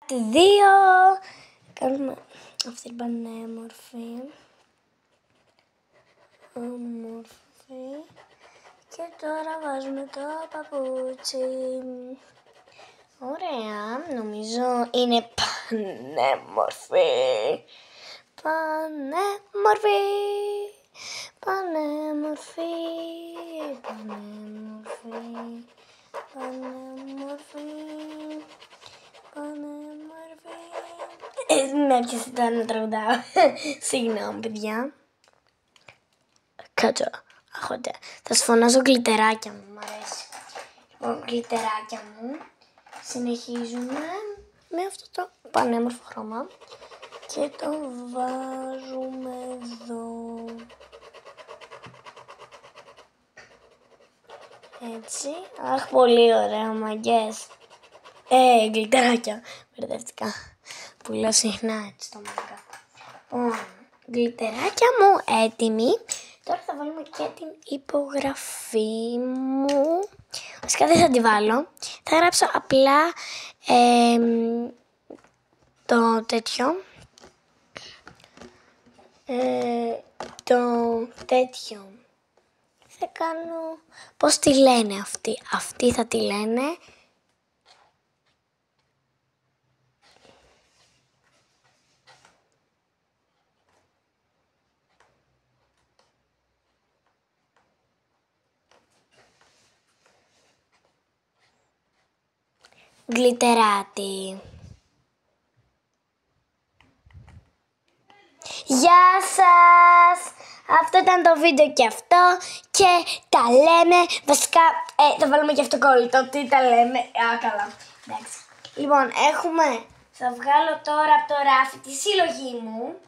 Τη 2. Κάνουμε αυτή την πανέμορφη. Όμορφη. Και τώρα βάζουμε το παπούτσι. Ωραία, νομίζω είναι πανέμορφη. Πανέμορφη. Πανέμορφη. Πανέμορφη. Πανέμορφη. Πανέμορφη. Με έπιασε τώρα να τραγουδάω. Συγγνώμη, παιδιά. Κάτω. Αχότε. Θα σου φωνάζω γλυτεράκια μου. Μ' αρέσει. Λοιπόν, γλυτεράκια μου. Συνεχίζουμε με αυτό το πανέμορφο χρώμα. Και το βάζουμε εδώ. Έτσι. Αχ, πολύ ωραία, μαγκές. Γλυτεράκια. Μπερδευτικά. Που λέω συχνά έτσι το μάγκα. Γλυτεράκια μου έτοιμη. Τώρα θα βάλουμε και την υπογραφή μου. Βασικά δεν θα τη βάλω. Θα γράψω απλά το τέτοιο. Το τέτοιο. Θα κάνω... Πώς τη λένε αυτή. Αυτή θα τη λένε... Γλυτεράτη. Γεια σας! Αυτό ήταν το βίντεο και αυτό και τα λέμε. Βασικά θα βάλουμε και αυτό κόλλητο. Τι τα λέμε. Καλά. Εντάξει. Λοιπόν, έχουμε... Θα βγάλω τώρα από το ράφι τη συλλογή μου.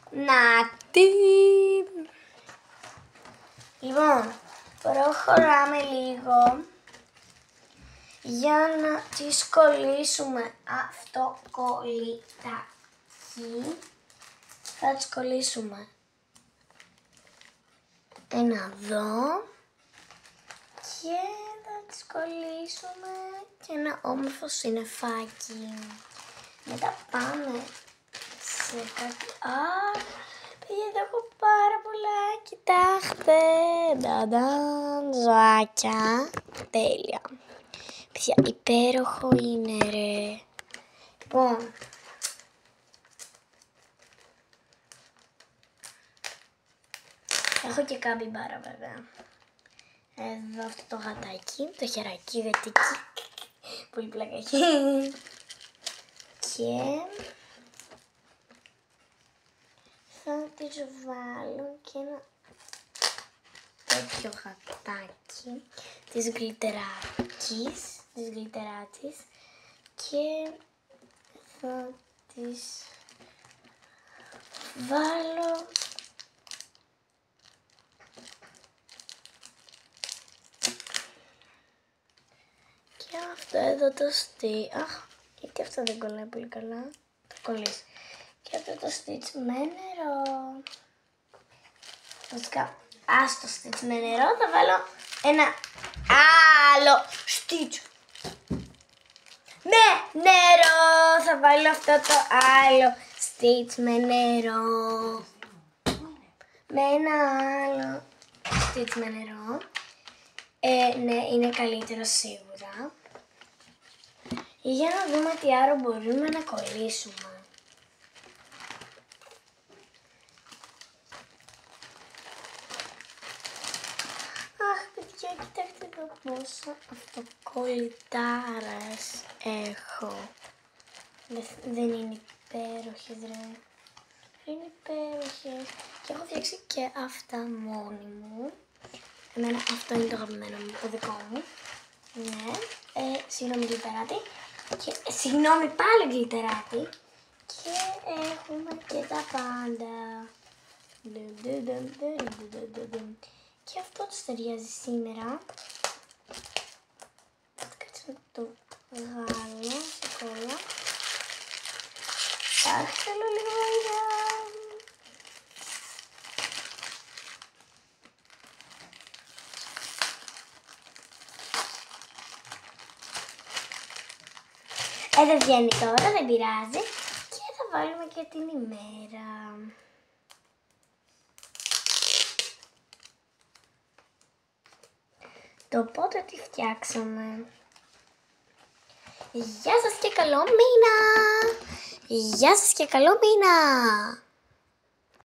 Να τι. Λοιπόν, προχωράμε λίγο για να τις κολλήσουμε αυτό κολλητάκι. Θα τις κολλήσουμε ένα εδώ και θα τις κολλήσουμε και ένα όμορφο συννεφάκι. Μετά πάμε σε κάτι... Παιδιά, εδώ έχω πάρα πολλά, κοιτάξτε. Νταντάν, ζωάκια. Τέλεια. Παιδιά, υπέροχο είναι ρε. Λοιπόν, έχω και καμπιμπάρα βέβαια. Εδώ αυτό το γατάκι, το χεράκι, γιατί πολύ πλάκα έχει. Και θα της βάλω και ένα τέτοιο γατάκι της γλυτεράτης και θα της βάλω και αυτό εδώ το αχ, γιατί αυτό δεν κολλάει πολύ καλά, το κολλήσει. Και αυτό το stitch με νερό. Βασικά, άστο stitch με νερό, θα βάλω ένα άλλο stitch με νερό. Θα βάλω αυτό το άλλο stitch με νερό. Με ένα άλλο stitch με νερό. Ναι, είναι καλύτερο σίγουρα. Για να δούμε τι άλλο μπορούμε να κολλήσουμε. Παιδιά, κοιτάξτε εδώ πόσα αυτοκολλητάρες έχω. Δεν είναι υπέροχες ρε. Είναι υπέροχες. Και έχω φτιάξει και αυτά μόνη μου. Εμένα αυτό είναι το αγαπημένο μου, το δικό μου. Ναι. Συγγνώμη γλυτεράτη. Και συγγνώμη πάλι γλυτεράτη. Και έχουμε και τα πάντα. Και αυτό τους ταιριάζει σήμερα. Κάτσε να το βγάλω σε κόλλα. Αχ, θέλω λίγο βοήθεια. Δεν βγαίνει τώρα, δεν πειράζει. Και θα βάλουμε και την ημέρα. Το πότε τη φτιάξαμε. Γεια σας και καλό μήνα! Γεια σας και καλό μήνα!